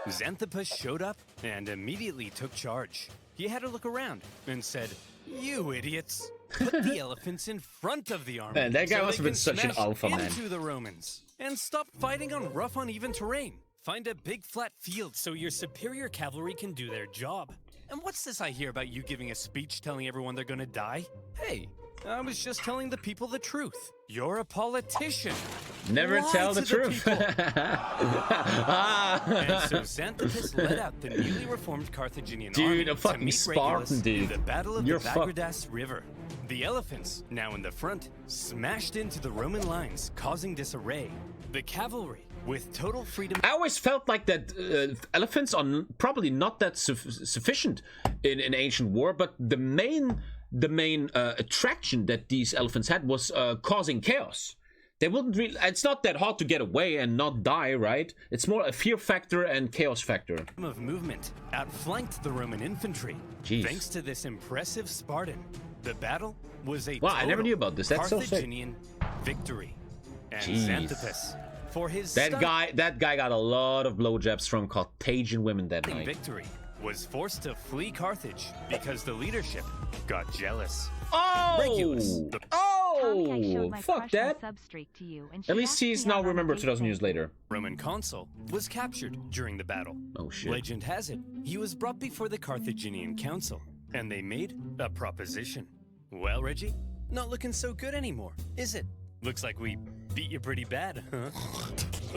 Xanthippus showed up and immediately took charge. He had a look around and said, "You idiots, put the elephants in front of the army." Man, that guy so must they have been can such an smash alpha, man. into the Romans. And stop fighting on rough, uneven terrain. Find a big, flat field so your superior cavalry can do their job. And what's this I hear about you giving a speech telling everyone they're gonna die? Hey, I was just telling the people the truth. You're a politician. Never Lie tell the to truth. people. And so Xanthippus led out the newly reformed Carthaginian army Dude, a to fucking meet Spartan, Regulus dude. in the Battle of You're the fucked. Bagradas River. The elephants, now in the front, smashed into the Roman lines, causing disarray. The cavalry, with total freedom. I always felt like that elephants are probably not that sufficient in ancient war, but the main attraction that these elephants had was causing chaos. They wouldn't really. It's not that hard to get away and not die, right? It's more a fear factor and chaos factor. Of movement outflanked the Roman infantry. Jeez. Thanks to this impressive Spartan, the battle was a Wow, I never knew about this. That's so sick. Carthaginian victory. And Jeez. Xanthippus, for his That guy got a lot of blowjobs from Carthaginian women that stunning night. victory, was forced to flee Carthage because the leadership got jealous. Oh! Regulus. TommyKay showed Oh, my fuck crush on that. Substreak to you, and At she least asked he's me now out on a remembered date 2,000 then. years later. Roman consul was captured during the battle. Oh shit. Legend has it, he was brought before the Carthaginian council, and they made a proposition. Well, Reggie, not looking so good anymore, is it? Looks like we beat you pretty bad, huh?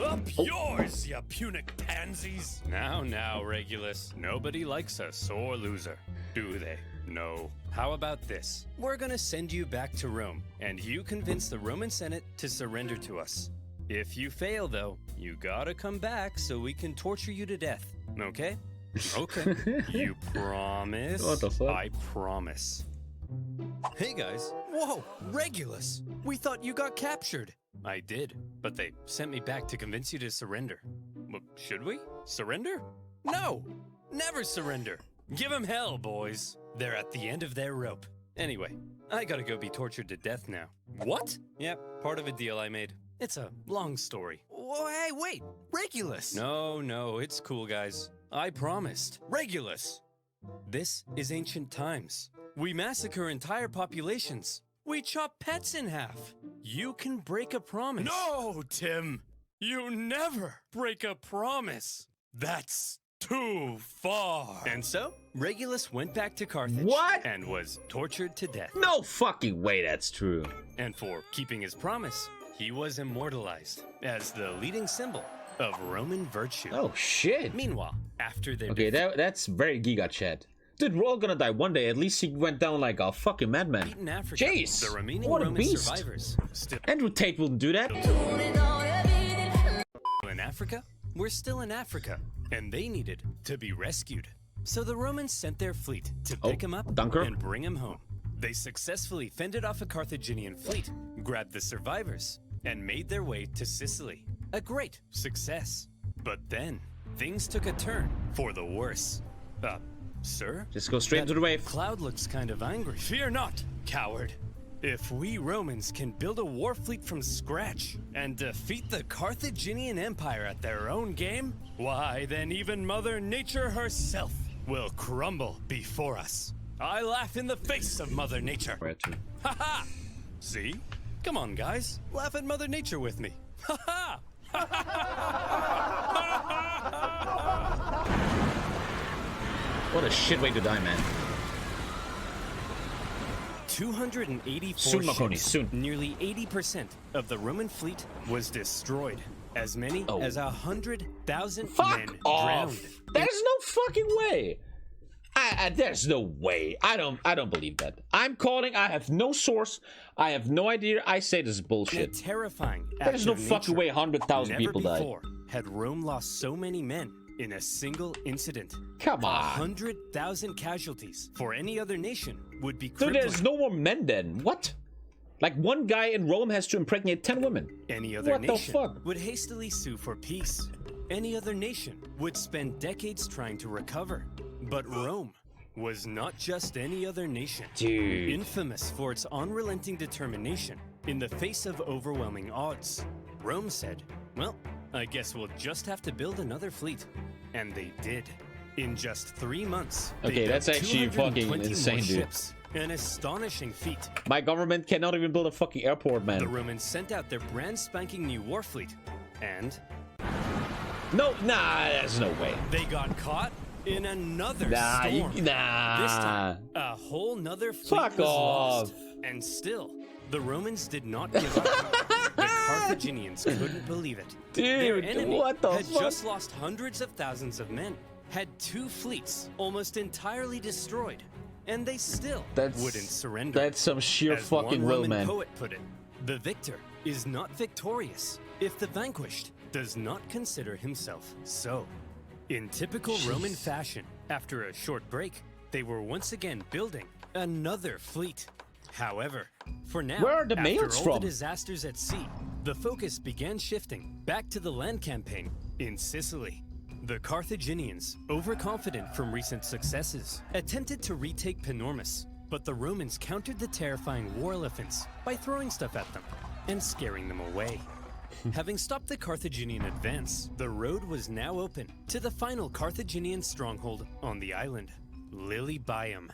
Up yours, you Punic pansies! Now, Regulus. Nobody likes a sore loser, do they? No. How about this? We're gonna send you back to Rome, and you convince the Roman Senate to surrender to us. If you fail, though, you gotta come back so we can torture you to death, okay? Okay. You promise? What the fuck? I promise. Hey guys. Whoa, Regulus! We thought you got captured. I did, but they sent me back to convince you to surrender. Well, should we? Surrender? No! Never surrender! Give 'em hell, boys. They're at the end of their rope. Anyway, I gotta go be tortured to death now. What? Yep, part of a deal I made. It's a long story. Whoa, hey, wait! Regulus! No, it's cool, guys. I promised. Regulus! This is ancient times. We massacre entire populations. We chop pets in half. You can break a promise. No, Tim! You never break a promise! That's too far! And so, Regulus went back to Carthage. What? And was tortured to death. No fucking way that's true. And for keeping his promise, he was immortalized as the leading symbol of Roman virtue. Oh shit. Meanwhile, after their Okay, that's very Giga Chat. Dude, we're all gonna die one day. At least he went down like a fucking madman. defeat in Africa, Jeez, the remaining what a Roman beast. survivors still Andrew Tate wouldn't do that. in Africa were still in Africa, and they needed to be rescued. So the Romans sent their fleet to pick him up Dunker. and bring him home. They successfully fended off a Carthaginian fleet, grabbed the survivors, and made their way to Sicily. A great success. But then, things took a turn for the worse. Sir? Just go straight That into the wave. Cloud looks kind of angry. Fear not, coward. If we Romans can build a war fleet from scratch and defeat the Carthaginian Empire at their own game, why, then even Mother Nature herself will crumble before us. I laugh in the face of Mother Nature. Right, too. Ha ha! See? Come on, guys. Laugh at Mother Nature with me. Ha ha! 'What a shit way to die, man. 284 Soon, Marconi, ships, soon. nearly 80% of the Roman fleet was destroyed. As many as 100,000 men Fuck off. drowned. There's no fucking way. There's no way. I don't believe that. I'm calling. I have no source. I have no idea. I say this is In a bullshit. terrifying There's no act of fucking nature. way 100,000 Never people died. before had Rome lost so many men in a single incident. Come on. 100,000 casualties for any other nation would be Dude, crippling. there's no more men then. What? Like one guy in Rome has to impregnate 10 women. Any other What the nation fuck? would hastily sue for peace. Any other nation would spend decades trying to recover. But Rome was not just any other nation. Dude. Infamous for its unrelenting determination in the face of overwhelming odds. Rome said, well, I guess we'll just have to build another fleet. And they did. In just 3 months. they Okay, that's built actually 220 fucking more insane, dude. ships. An astonishing feat. My government cannot even build a fucking airport, The man. Romans sent out their brand spanking new war fleet. And No, nah, there's no way. they got caught in another Nah, storm. This nah. time, a whole nother fleet Fuck was off. lost. And still, the Romans did not give up. The Carthaginians couldn't believe it. Their Dude, enemy what the had fuck? just lost hundreds of thousands of men, had 2 fleets almost entirely destroyed, and they still wouldn't surrender. That's some sheer As fucking one will, Roman man. poet put it, the victor is not victorious if the vanquished does not consider himself so. In typical Roman fashion, after a short break, they were once again building another fleet. However, for now, Where are the after males all from? the disasters at sea, the focus began shifting back to the land campaign in Sicily. The Carthaginians, overconfident from recent successes, attempted to retake Panormus, but the Romans countered the terrifying war elephants by throwing stuff at them and scaring them away. Having stopped the Carthaginian advance, the road was now open to the final Carthaginian stronghold on the island, Lilybaeum.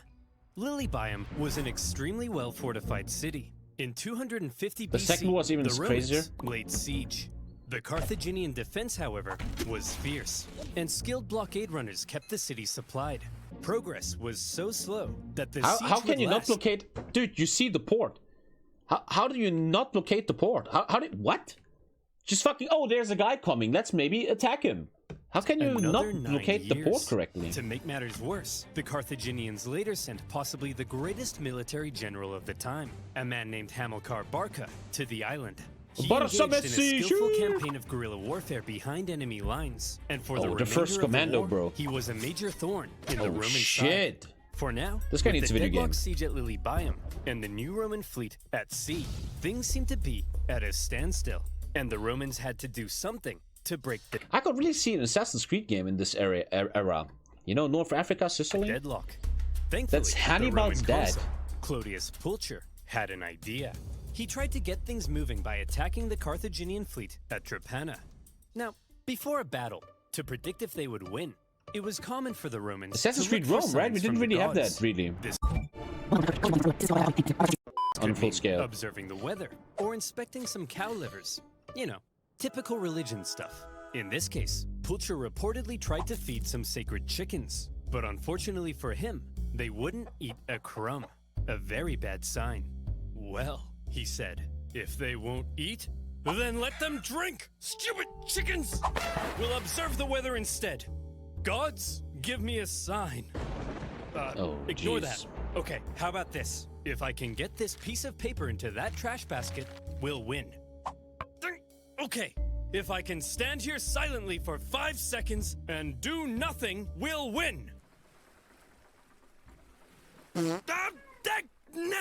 Lilybaeum was an extremely well-fortified city, In 250 BC, The second was even the crazier. Romans laid siege. The Carthaginian defense, however, was fierce, and skilled blockade runners kept the city supplied. Progress was so slow that the siege How can would you not last. blockade? Dude, you see the port. How do you not blockade the port? How did what? Just fucking. Oh, there's a guy coming. Let's maybe attack him. How can you Another not 9 locate the port years. correctly? To make matters worse, the Carthaginians later sent possibly the greatest military general of the time, a man named Hamilcar Barca, to the island. He engaged in a skillful campaign of guerrilla warfare behind enemy lines, and for the Oh, remainder the first of commando, the war, bro. he was a major thorn in the Oh Roman shit! side. For now, This guy with needs the a video deadlocked game. siege at Lilybaeum and the new Roman fleet at sea, things seem to be at a standstill, and the Romans had to do something to break the I could really see an Assassin's Creed game in this era. You know, North Africa, Sicily. deadlock. Thankfully, That's the Hannibal's Roman dad. consul, Clodius Pulcher, had an idea. He tried to get things moving by attacking the Carthaginian fleet at Drepana. Now, before a battle, to predict if they would win, it was common for the Romans Assassin's to Creed look for Rome, right? We signs didn't from the really have that, gods. really, This on a could full mean scale. observing the weather or inspecting some cow livers. You know, typical religion stuff. In this case, Pulcher reportedly tried to feed some sacred chickens, but unfortunately for him, they wouldn't eat a crumb. A very bad sign. Well, he said, if they won't eat, then let them drink! Stupid chickens! We'll observe the weather instead. Gods, give me a sign. Oh, Ignore jeez. that. Okay, how about this? If I can get this piece of paper into that trash basket, we'll win. Okay, if I can stand here silently for 5 seconds and do nothing, we'll win. Damn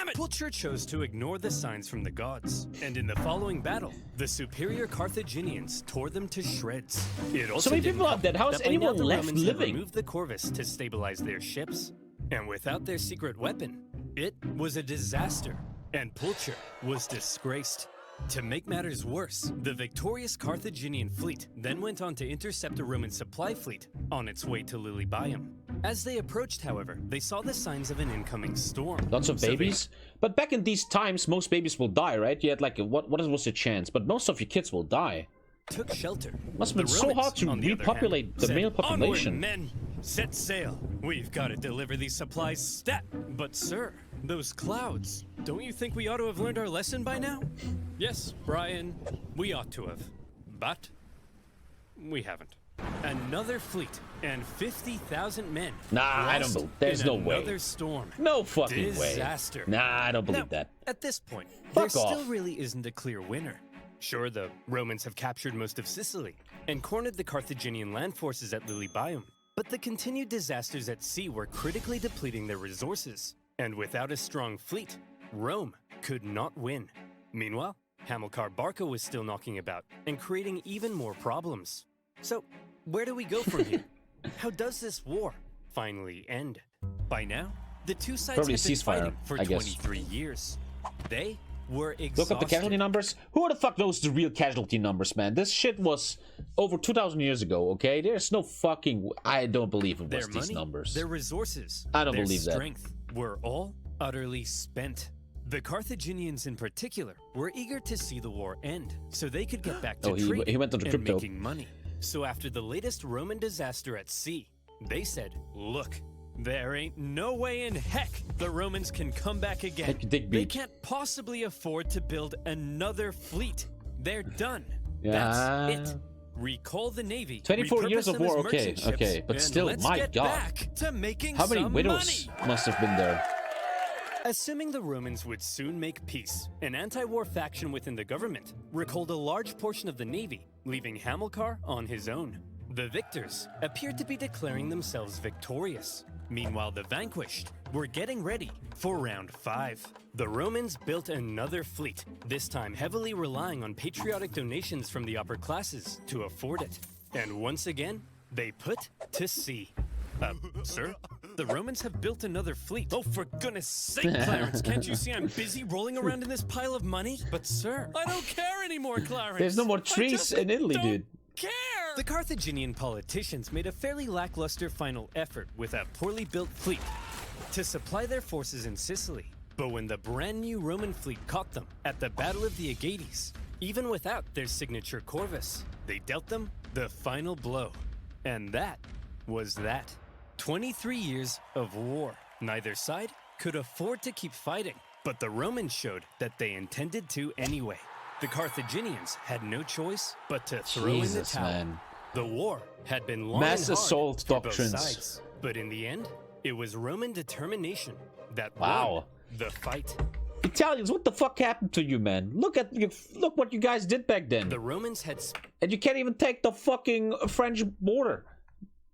it! Pulcher chose to ignore the signs from the gods, and in the following battle, the superior Carthaginians tore them to shreds. It also many didn't people are help dead. How is that by now anyone the left Romans had living? removed the Corvus to stabilize their ships, and without their secret weapon, it was a disaster, and Pulcher was disgraced. To make matters worse, the victorious Carthaginian fleet then went on to intercept a Roman supply fleet on its way to Lilybaeum. As they approached, however, they saw the signs of an incoming storm. Lots of So they babies. But back in these times, most babies will die, right? You had like, what was the chance? But most of your kids will die. took shelter. Must have been The so Romans, hard to on the other repopulate hand, the said, male Onward, population. men! Set sail. We've got to deliver these supplies stat. But sir, those clouds, don't you think we ought to have learned our lesson by now? Yes, Brian, we ought to have. But we haven't. Another fleet and 50,000 men. Nah, I don't lost believe. There's in no way. Another storm. No fucking Disaster. way. Nah, I don't believe Now, that. at this point, Fuck there off. still really isn't a clear winner. Sure, the Romans have captured most of Sicily and cornered the Carthaginian land forces at Lilybaeum, but the continued disasters at sea were critically depleting their resources, and without a strong fleet, Rome could not win. Meanwhile, Hamilcar Barca was still knocking about and creating even more problems. So, where do we go from here? How does this war finally end? By now, the two sides Probably have been ceasefire, fighting for I guess. 23 years. They were exhausted. Look up the casualty numbers. Who the fuck knows the real casualty numbers, man? This shit was over 2,000 years ago, okay? There's no fucking... I don't believe it was Their these money, numbers. their resources, I don't their believe that. strength were all utterly spent. The Carthaginians in particular were eager to see the war end so they could get back to Oh, trading he went to the and crypto. making money. So after the latest Roman disaster at sea, they said, look, there ain't no way in heck the Romans can come back again. Make your dick They beat. can't possibly afford to build another fleet. They're done. Yeah. That's it. Recall the navy. 24 years repurpose of them as war, okay, merchant ships, okay, but and still, let's my get God. back to making How many some widows money. must have been there? Assuming the Romans would soon make peace, an anti-war faction within the government recalled a large portion of the navy, leaving Hamilcar on his own. The victors appeared to be declaring themselves victorious. Meanwhile, the vanquished were getting ready for round 5. The Romans built another fleet, this time heavily relying on patriotic donations from the upper classes to afford it. And once again, they put to sea. Sir? The Romans have built another fleet. Oh, for goodness sake, Clarence, can't you see I'm busy rolling around in this pile of money? But sir, I don't care anymore, Clarence. There's no more I trees just in Italy, don't dude. care. the Carthaginian politicians made a fairly lackluster final effort with a poorly built fleet to supply their forces in Sicily. But when the brand new Roman fleet caught them at the Battle of the Aegates, even without their signature Corvus, they dealt them the final blow. And that was that. 23 years of war. Neither side could afford to keep fighting, but the Romans showed that they intended to anyway. The Carthaginians had no choice but to throw in the towel. Man. The war had been long Mass and hard assault for both doctrines. sides, but in the end, it was Roman determination that Wow. won the fight. Italians, what the fuck happened to you, man? Look what you guys did back then. The Romans had And you can't even take the fucking French border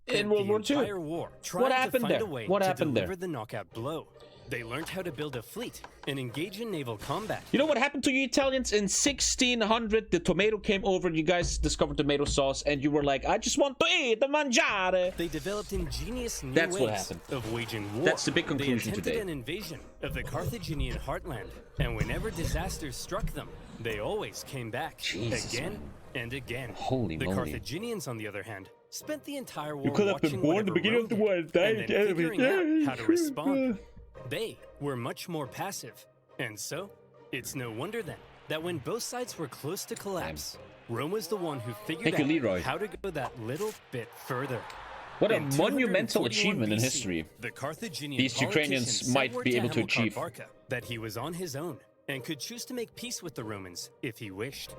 in World War the II. entire war trying What to happened find there? a way What to happened there? deliver the knockout blow. They learned how to build a fleet and engage in naval combat. You know what happened to you Italians? In 1600, the tomato came over, you guys discovered tomato sauce, and you were like, I just want to eat the mangiare. They developed ingenious new That's ways what happened. of waging war. That's the big conclusion they attempted today. an invasion of the Carthaginian heartland, and whenever disasters struck them, they always came back Jesus, again man. and again. Holy the moly. Carthaginians, on the other hand, spent the entire war could have been watching born at whatever the beginning Rome of the did, war and died and at then the end of it. figuring out how to respond. They were much more passive, and so it's no wonder then that when both sides were close to collapse, Rome was the one who figured Thank you, out Leroy. how to go that little bit further. What a In monumental 241 achievement in BC, history. The Carthaginian These Ukrainians politicians might sent word be able to Hamilcar achieve. Barca that he was on his own and could choose to make peace with the Romans if he wished.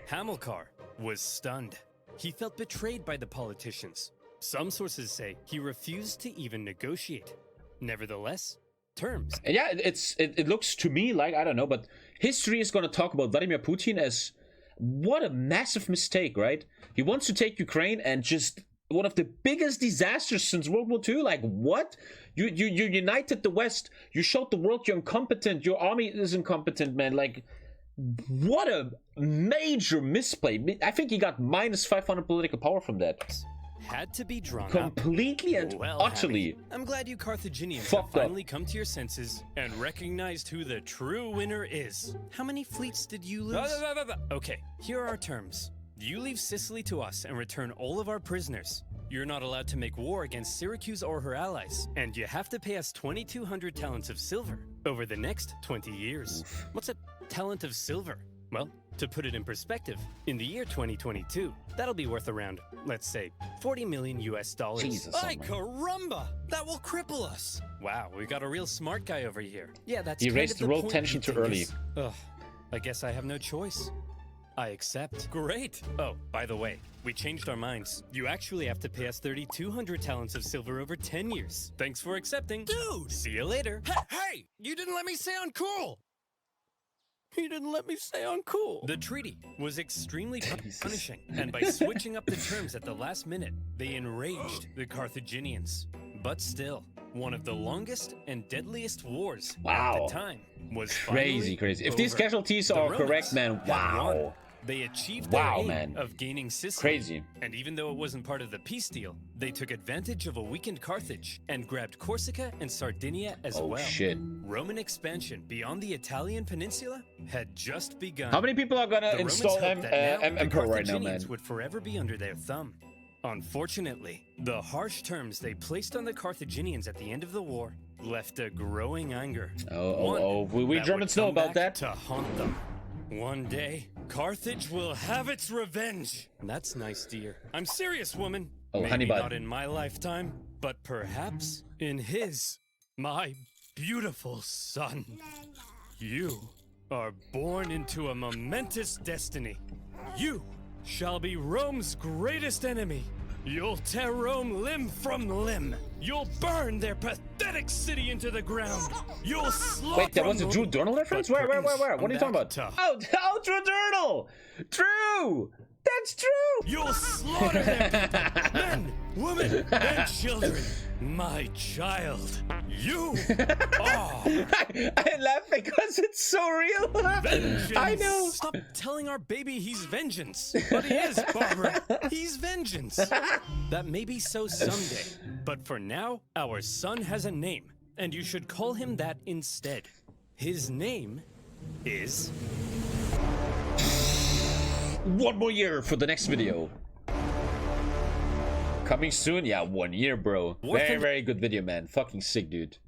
Hamilcar was stunned. He felt betrayed by the politicians. Some sources say he refused to even negotiate. Nevertheless, terms. And yeah, it looks to me like, I don't know, but history is going to talk about Vladimir Putin as what a massive mistake, right? He wants to take Ukraine and just one of the biggest disasters since World War II. Like, what? You united the West. You showed the world you're incompetent. Your army is incompetent, man. Like, what a major misplay. I think he got minus 500 political power from that. Had to be drawn Completely up. and Well, utterly. Hammy, I'm glad you Carthaginians Fucked have up. finally come to your senses and recognized who the true winner is. How many fleets did you lose? Okay, here are our terms. You leave Sicily to us and return all of our prisoners. You're not allowed to make war against Syracuse or her allies, and you have to pay us 2,200 talents of silver over the next 20 years. What's a talent of silver? Well, to put it in perspective, in the year 2022, that'll be worth around, let's say, 40 million US dollars. Jesus, Ay, oh my. caramba! That will cripple us! Wow, we got a real smart guy over here. Yeah, that's He kind raised of the world point, tension too Dingus. early. Ugh, I guess I have no choice. I accept. Great! Oh, by the way, we changed our minds. You actually have to pay us 3,200 talents of silver over 10 years. Thanks for accepting. Dude! See you later. Hey! You didn't let me say uncool! He didn't let me say uncool. The treaty was extremely punishing, and by switching up the terms at the last minute, they enraged the Carthaginians. But still, one of the longest and deadliest wars at Wow. the time was Crazy, finally crazy. If these over. casualties The are Romans correct, man, had wow. won. They achieved their Wow, aim man. of gaining Sicily. Crazy. And even though it wasn't part of the peace deal, they took advantage of a weakened Carthage and grabbed Corsica and Sardinia as Oh, well. shit. Roman expansion beyond the Italian peninsula had just begun. How many people are gonna The Romans install hoped that now the Emperor right now, man? Carthaginians would forever be under their thumb. Unfortunately, the harsh terms they placed on the Carthaginians at the end of the war left a growing anger. Oh, we that Germans would know come about back that. to haunt them. One day, Carthage will have its revenge. That's nice, dear. I'm serious, woman. Oh, Maybe honey bun. not in my lifetime, but perhaps in his. My beautiful son. You are born into a momentous destiny. You shall be Rome's greatest enemy. You'll tear Rome limb from limb. You'll burn their pathetic city into the ground. You'll slaughter Wait, that was a them. Drew Durnal reference? But Where? Prince, What are you talking about? come back Oh, Drew Durnal! Drew! That's true! You'll slaughter their people, men, women, and children. My child, you are I laugh because it's so real. vengeance. I know. Stop telling our baby he's vengeance. But he is, Barbara. He's vengeance. That may be so someday. But for now, our son has a name, and you should call him that instead. His name is... One more year for the next video. Coming soon? Yeah, 1 year, bro. Very, very good video, man. Fucking sick, dude.